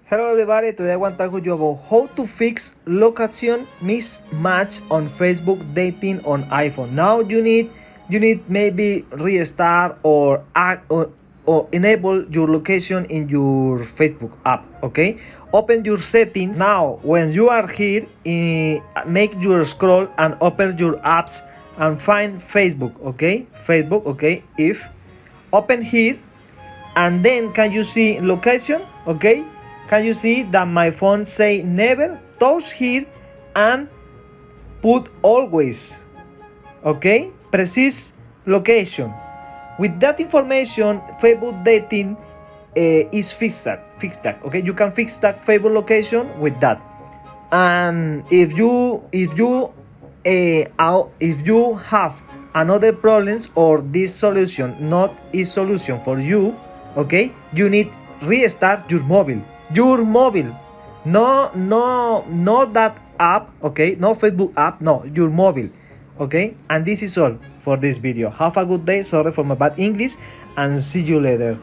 Hello everybody, today I want to talk with you about how to fix location mismatch on Facebook dating on iPhone. Now you need maybe restart or enable your location in your Facebook app, okay? Open your settings. Now when you are here, make your scroll and open your apps and find Facebook, okay? Facebook, okay? If open here and then can you see location, okay? Can you see that my phone say never touch here and put always, okay? Precise location. With that information, Facebook dating is fix that, okay? You can fix that Facebook location with that. And if you have another problems or this solution not is solution for you, okay, you need restart your mobile, no that app, okay, no Facebook app, no, your mobile, okay. And this is all for this video. Have a good day. Sorry for my bad English and see you later.